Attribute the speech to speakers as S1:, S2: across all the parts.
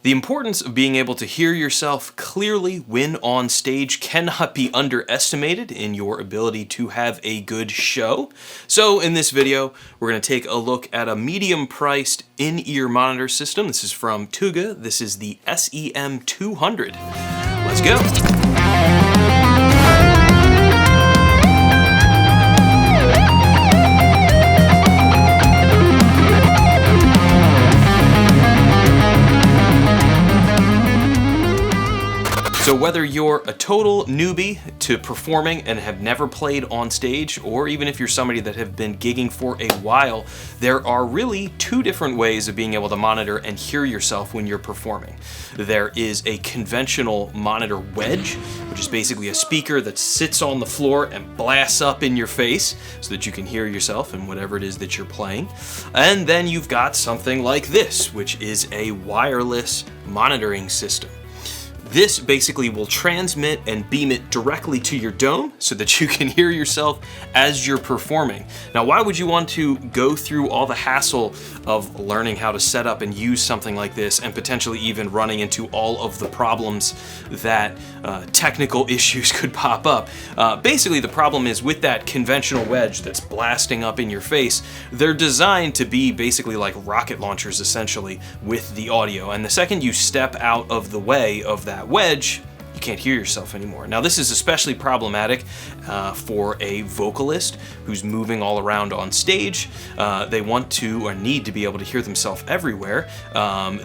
S1: The importance of being able to hear yourself clearly when on stage cannot be underestimated in your ability to have a good show. So in this video, we're going to take a look at a medium-priced in-ear monitor system. This is from Tuga. This is the SEM200. Let's go. So whether you're a total newbie to performing and have never played on stage, or even if you're somebody that have been gigging for a while, there are really two different ways of being able to monitor and hear yourself when you're performing. There is a conventional monitor wedge, which is basically a speaker that sits on the floor and blasts up in your face so that you can hear yourself in whatever it is that you're playing. And then you've got something like this, which is a wireless monitoring system. This basically will transmit and beam it directly to your dome so that you can hear yourself as you're performing. Now, why would you want to go through all the hassle of learning how to set up and use something like this and potentially even running into all of the problems that technical issues could pop up? Basically, the problem is with that conventional wedge that's blasting up in your face, they're designed to be basically like rocket launchers essentially with the audio. And the second you step out of the way of that wedge, you can't hear yourself anymore. Now, this is especially problematic for a vocalist who's moving all around on stage. They want to or need to be able to hear themselves everywhere.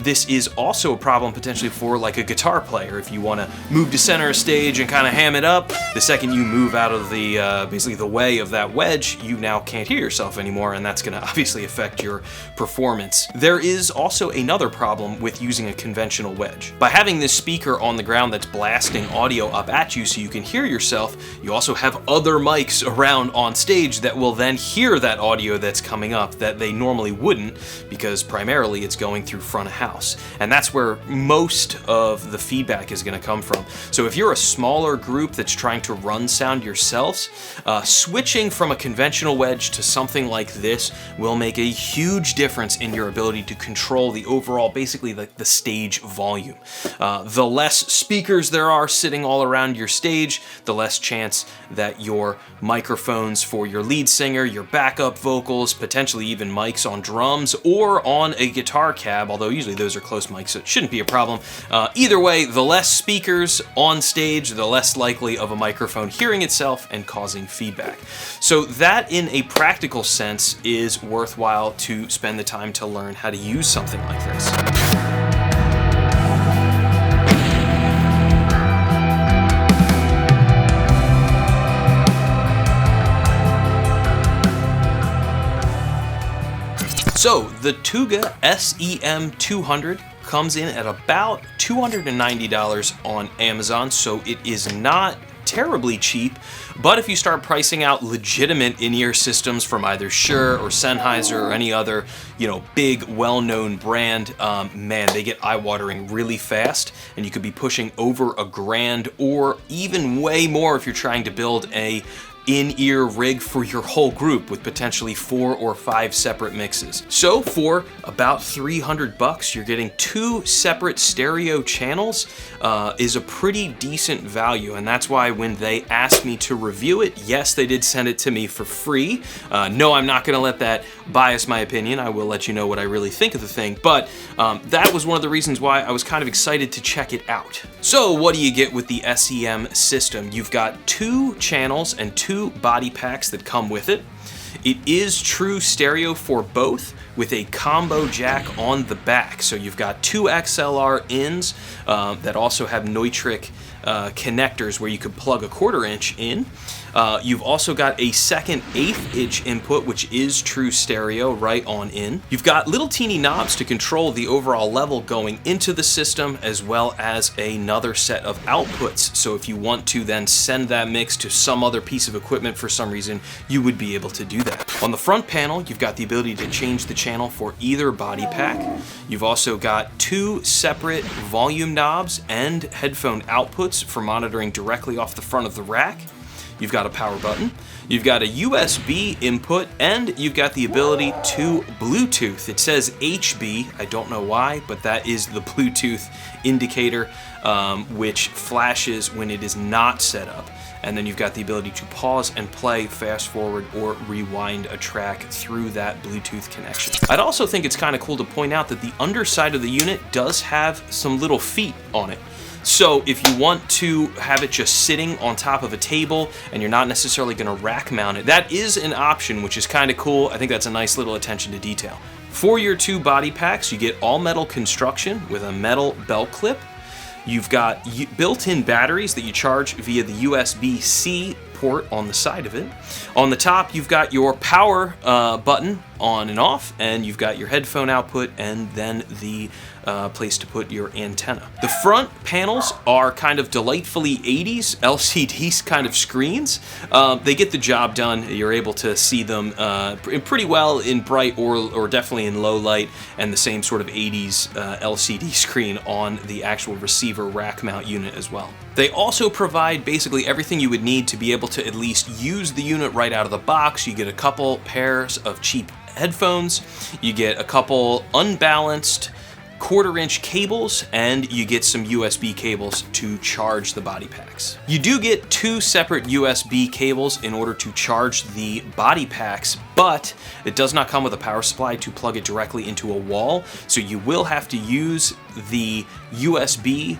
S1: This is also a problem potentially for like a guitar player. If you want to move to center of stage and kind of ham it up, the second you move out of the basically the way of that wedge, you now can't hear yourself anymore, and that's going to obviously affect your performance. There is also another problem with using a conventional wedge. By having this speaker on the ground that's blasting audio up at you so you can hear yourself, you also have other mics around on stage that will then hear that audio that's coming up that they normally wouldn't, because primarily it's going through front of house. And that's where most of the feedback is going to come from. So if you're a smaller group that's trying to run sound yourselves, switching from a conventional wedge to something like this will make a huge difference in your ability to control the overall, basically the stage volume. The less speakers there are sitting all around your stage, the less chance that your microphones for your lead singer, your backup vocals, potentially even mics on drums or on a guitar cab, although usually those are close mics, so it shouldn't be a problem. Either way, the less speakers on stage, the less likely of a microphone hearing itself and causing feedback. So that, in a practical sense, is worthwhile to spend the time to learn how to use something like this. So the Tuga SEM200 comes in at about $290 on Amazon, so it is not terribly cheap. But if you start pricing out legitimate in-ear systems from either Shure or Sennheiser or any other, big, well-known brand, man, they get eye-watering really fast, and you could be pushing over $1,000 or even way more if you're trying to build a in-ear rig for your whole group with potentially 4 or 5 separate mixes. So for about $300, you're getting 2 separate stereo channels. Is a pretty decent value, and that's why when they asked me to review it, yes, they did send it to me for free. No, I'm not going to let that bias my opinion. I will let you know what I really think of the thing, but that was one of the reasons why I was kind of excited to check it out. So what do you get with the SEM system? You've got 2 channels and 2 body packs that come with it. It is true stereo for both, with a combo jack on the back. So you've got 2 XLR ins that also have Neutrik connectors where you could plug a 1/4 inch in. You've also got a second 1/8 inch input, which is true stereo right on in. You've got little teeny knobs to control the overall level going into the system, as well as another set of outputs. So if you want to then send that mix to some other piece of equipment for some reason, you would be able to do that. On the front panel, you've got the ability to change the channel for either body pack. You've also got 2 separate volume knobs and headphone outputs for monitoring directly off the front of the rack. you've got a power button, you've got a USB input, and you've got the ability to Bluetooth. It says HB, I don't know why, but that is the Bluetooth indicator, which flashes when it is not set up. And then you've got the ability to pause and play, fast forward, or rewind a track through that Bluetooth connection. I'd also think it's kind of cool to point out that the underside of the unit does have some little feet on it. So if you want to have it just sitting on top of a table and you're not necessarily going to rack mount it, that is an option, which is kind of cool. I think that's a nice little attention to detail. For your two body packs, you get all metal construction with a metal belt clip. You've got built-in batteries that you charge via the USB-C port on the side of it. On the top, you've got your power button on and off, and you've got your headphone output, and then the place to put your antenna. The front panels are kind of delightfully 80s LCD kind of screens. They get the job done. You're able to see them pretty well in bright or definitely in low light, and the same sort of 80s LCD screen on the actual receiver rack mount unit as well. They also provide basically everything you would need to be able to at least use the unit right out of the box. You get a couple pairs of cheap headphones, you get a couple unbalanced 1/4-inch cables, and you get some USB cables to charge the body packs. You do get two separate USB cables in order to charge the body packs, but it does not come with a power supply to plug it directly into a wall, so you will have to use the USB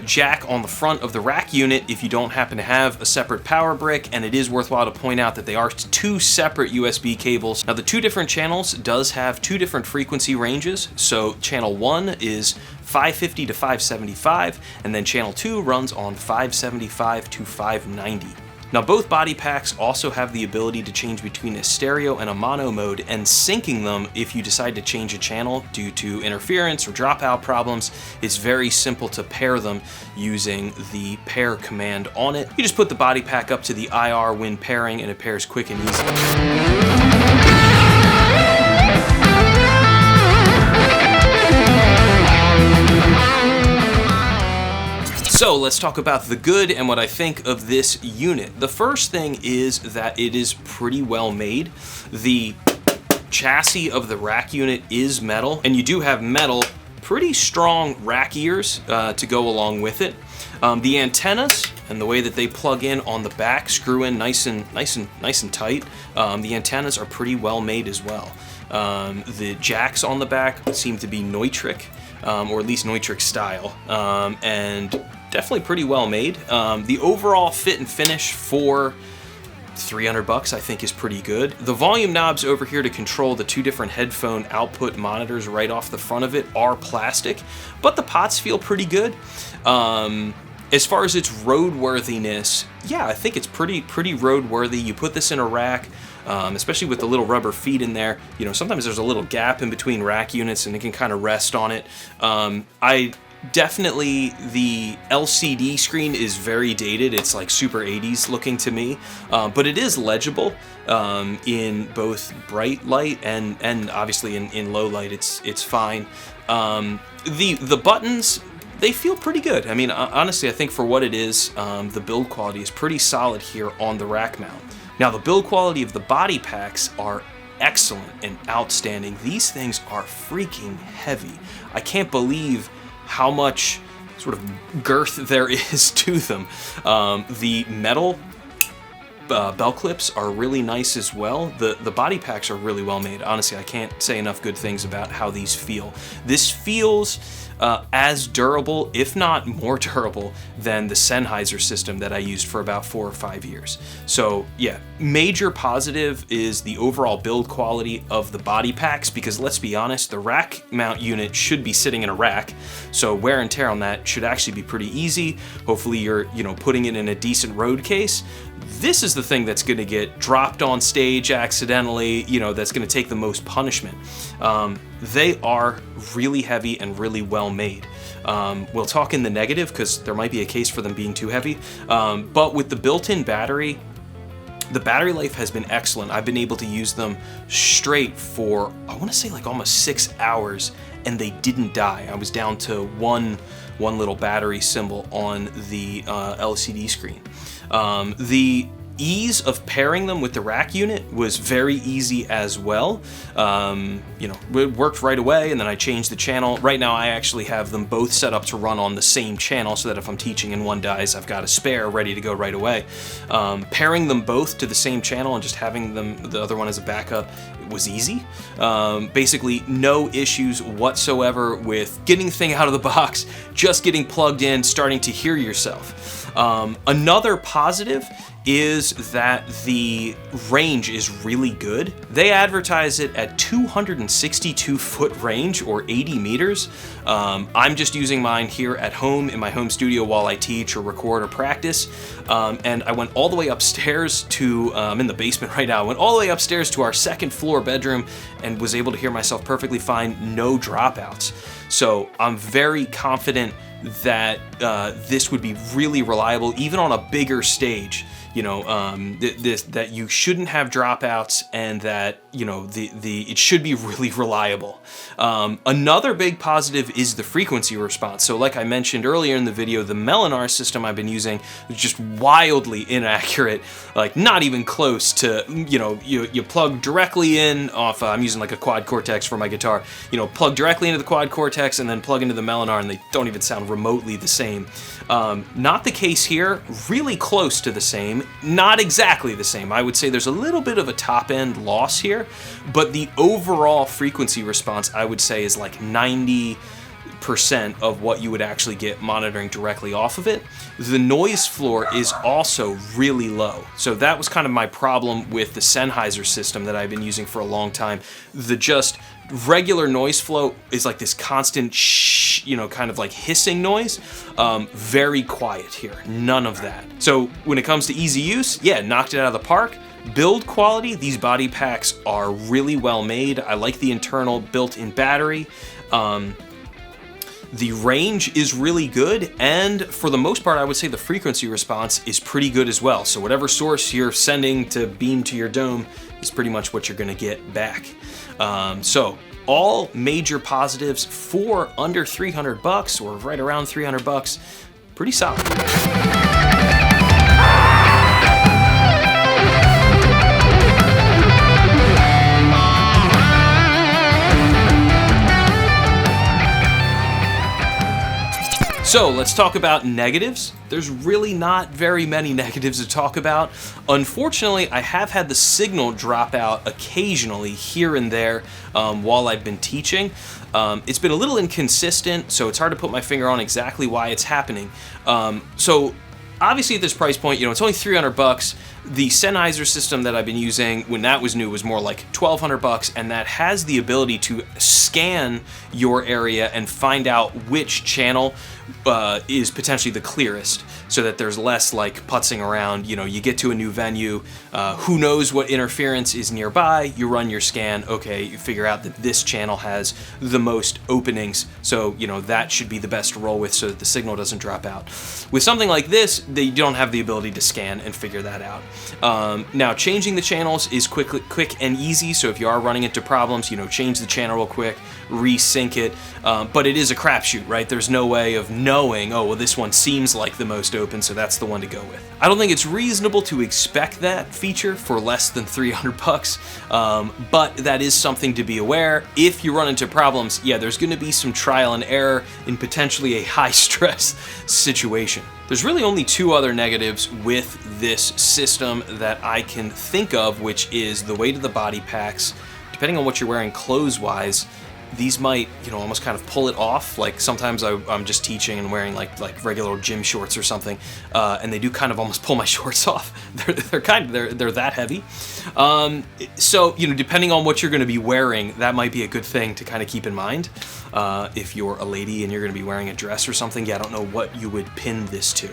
S1: jack on the front of the rack unit if you don't happen to have a separate power brick, and it is worthwhile to point out that they are two separate USB cables. Now the two different channels does have two different frequency ranges, so channel 1 is 550 to 575, and then channel 2 runs on 575 to 590. Now both body packs also have the ability to change between a stereo and a mono mode, and syncing them if you decide to change a channel due to interference or dropout problems. It's very simple to pair them using the pair command on it. You just put the body pack up to the IR when pairing, and it pairs quick and easy. So let's talk about the good and what I think of this unit. The first thing is that it is pretty well made. The chassis of the rack unit is metal, and you do have metal, pretty strong rack ears to go along with it. The antennas and the way that they plug in on the back, screw in nice and tight. The antennas are pretty well made as well. The jacks on the back seem to be Neutrik, or at least Neutrik style, and definitely pretty well made. The overall fit and finish for $300 I think is pretty good. The volume knobs over here to control the two different headphone output monitors right off the front of it are plastic, but the pots feel pretty good. As far as its roadworthiness, yeah, I think it's pretty roadworthy. You put this in a rack, especially with the little rubber feet in there. You know, sometimes there's a little gap in between rack units and it can kind of rest on it. Definitely the LCD screen is very dated. It's like super 80s looking to me, but it is legible in both bright light and obviously in low light it's fine. The buttons, they feel pretty good. I mean, honestly, I think for what it is, the build quality is pretty solid here on the rack mount. Now, the build quality of the body packs are excellent and outstanding. These things are freaking heavy. I can't believe how much sort of girth there is to them. The metal belt clips are really nice as well. The body packs are really well made. Honestly, I can't say enough good things about how these feel. This feels as durable, if not more durable, than the Sennheiser system that I used for about 4 or 5 years. So yeah, major positive is the overall build quality of the body packs, because let's be honest, the rack mount unit should be sitting in a rack, so wear and tear on that should actually be pretty easy. Hopefully you're, putting it in a decent road case. This is the thing that's going to get dropped on stage accidentally, that's going to take the most punishment. They are really heavy and really well made. We'll talk in the negative because there might be a case for them being too heavy, but with the built-in battery, the battery life has been excellent. I've been able to use them straight for, I want to say like almost 6 hours, and they didn't die. I was down to one little battery symbol on the LCD screen. The ease of pairing them with the rack unit was very easy as well. You know, it worked right away, and then I changed the channel. Right now I actually have them both set up to run on the same channel so that if I'm teaching and one dies, I've got a spare ready to go right away. Pairing them both to the same channel and just having the other one as a backup was easy. Basically no issues whatsoever with getting the thing out of the box, just getting plugged in, starting to hear yourself. Another positive is that the range is really good. They advertise it at 262 foot range, or 80 meters. I'm just using mine here at home in my home studio while I teach or record or practice. And I went all the way upstairs to, I'm in the basement right now, I went all the way upstairs to our second floor bedroom and was able to hear myself perfectly fine, no dropouts. So I'm very confident that this would be really reliable, even on a bigger stage. You know, that you shouldn't have dropouts, and that, you know, it should be really reliable. Another big positive is the frequency response. So like I mentioned earlier in the video, the Mhz system I've been using is just wildly inaccurate, like not even close to, you know, you plug directly in off, I'm using like a quad cortex for my guitar, you know, plug directly into the quad cortex and then plug into the Mhz, and they don't even sound remotely the same. Not the case here, really close to the same. Not exactly the same. I would say there's a little bit of a top end loss here, but the overall frequency response I would say is like 90% of what you would actually get monitoring directly off of it. The noise floor is also really low. So that was kind of my problem with the Sennheiser system that I've been using for a long time. The just regular noise flow is like this constant shh, you know, kind of like hissing noise. Very quiet here, none of that. So when it comes to easy use, yeah, knocked it out of the park. Build quality, these body packs are really well made. I like the internal built-in battery. The range is really good, and for the most part, I would say the frequency response is pretty good as well. So whatever source you're sending to beam to your dome is pretty much what you're gonna get back. So all major positives for under 300 bucks, or right around 300 bucks, pretty solid. So let's talk about negatives. There's really not very many negatives to talk about. Unfortunately, I have had the signal drop out occasionally here and there while I've been teaching. It's been a little inconsistent, so it's hard to put my finger on exactly why it's happening. So obviously at this price point, you know, it's only 300 bucks. The Sennheiser system that I've been using when that was new was more like 1,200 bucks, and that has the ability to scan your area and find out which channel is potentially the clearest, so that there's less like putzing around. You know, you get to a new venue, who knows what interference is nearby, you run your scan, okay, you figure out that this channel has the most openings, so, you know, that should be the best to roll with so that the signal doesn't drop out. With something like this, they don't have the ability to scan and figure that out. Now, changing the channels is quick and easy, so if you are running into problems, you know, change the channel real quick, resync it, but it is a crapshoot, right? There's no way of knowing, oh, well, this one seems like the most open, so that's the one to go with. I don't think it's reasonable to expect that feature for less than 300 bucks, but that is something to be aware. If you run into problems, yeah, there's going to be some trial and error in potentially a high-stress situation. There's really only two other negatives with this system that I can think of, which is the weight of the body packs. Depending on what you're wearing clothes-wise, these might, you know, almost kind of pull it off. Like sometimes I'm just teaching and wearing like regular gym shorts or something, and they do kind of almost pull my shorts off. They're that heavy. So, you know, depending on what you're going to be wearing, that might be a good thing to kind of keep in mind. If you're a lady and you're going to be wearing a dress or something, yeah, I don't know what you would pin this to.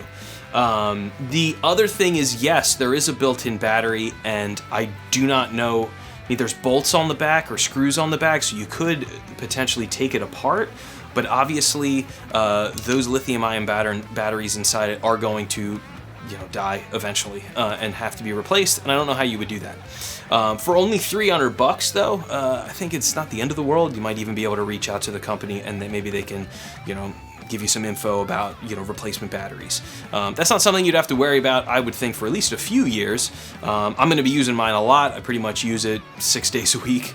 S1: The other thing is, yes, there is a built-in battery, and I do not know. I mean, there's bolts on the back or screws on the back, so you could potentially take it apart, but obviously those lithium-ion batteries inside it are going to die eventually and have to be replaced, and I don't know how you would do that. For only $300 though, I think it's not the end of the world. You might even be able to reach out to the company and then maybe they can, give you some info about, replacement batteries. That's not something you'd have to worry about, I would think, for at least a few years. I'm going to be using mine a lot. I pretty much use it 6 days a week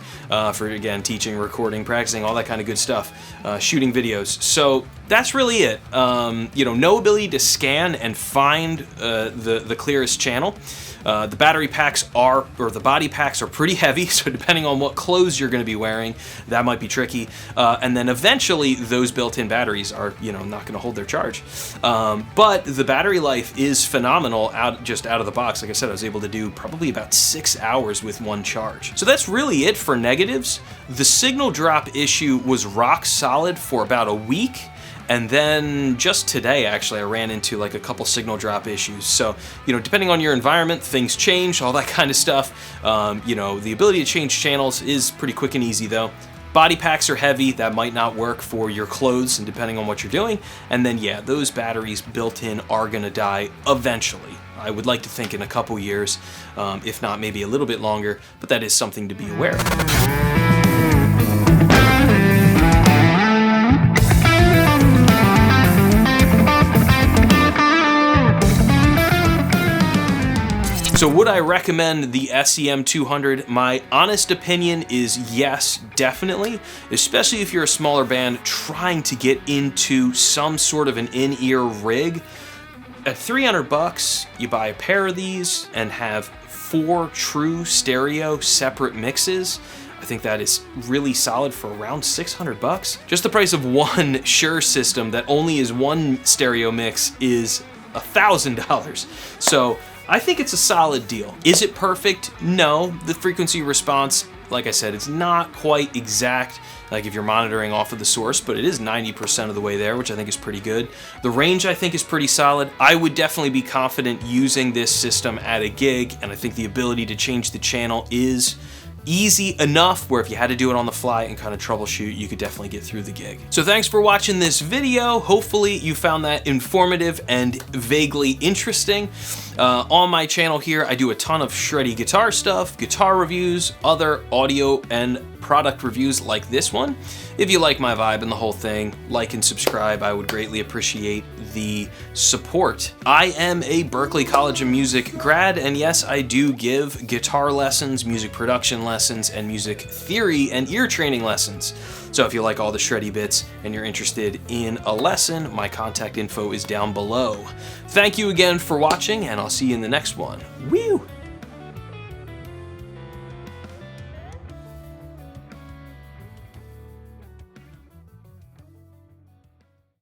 S1: for, again, teaching, recording, practicing, all that kind of good stuff, shooting videos. So that's really it. No ability to scan and find the clearest channel. The battery packs the body packs are pretty heavy, so depending on what clothes you're going to be wearing, that might be tricky. And then eventually those built-in batteries are, not going to hold their charge. But the battery life is phenomenal just out of the box. Like I said, I was able to do probably about 6 hours with one charge. So that's really it for negatives. The signal drop issue was rock solid for about a week. And then just today, actually, I ran into like a couple signal drop issues. So, depending on your environment, things change, all that kind of stuff. The ability to change channels is pretty quick and easy though. Body packs are heavy, that might not work for your clothes and depending on what you're doing. And then yeah, those batteries built in are gonna die eventually. I would like to think in a couple years, if not maybe a little bit longer, but that is something to be aware of. So would I recommend the SEM200? My honest opinion is yes, definitely, especially if you're a smaller band trying to get into some sort of an in-ear rig. At $300, you buy a pair of these and have 4 true stereo separate mixes. I think that is really solid for around $600. Just the price of one Shure system that only is one stereo mix is $1,000. So I think it's a solid deal. Is it perfect? No. The frequency response, like I said, it's not quite exact, like if you're monitoring off of the source, but it is 90% of the way there, which I think is pretty good. The range, I think, is pretty solid. I would definitely be confident using this system at a gig, and I think the ability to change the channel is easy enough where if you had to do it on the fly and kind of troubleshoot, you could definitely get through the gig. So thanks for watching this video. Hopefully you found that informative and vaguely interesting. On my channel here, I do a ton of shreddy guitar stuff, guitar reviews, other audio and product reviews like this one. If you like my vibe and the whole thing, like and subscribe. I would greatly appreciate the support. I am a Berklee College of Music grad, and yes, I do give guitar lessons, music production lessons, and music theory and ear training lessons. So if you like all the shreddy bits and you're interested in a lesson, my contact info is down below. Thank you again for watching, and I'll see you in the next one. Woo!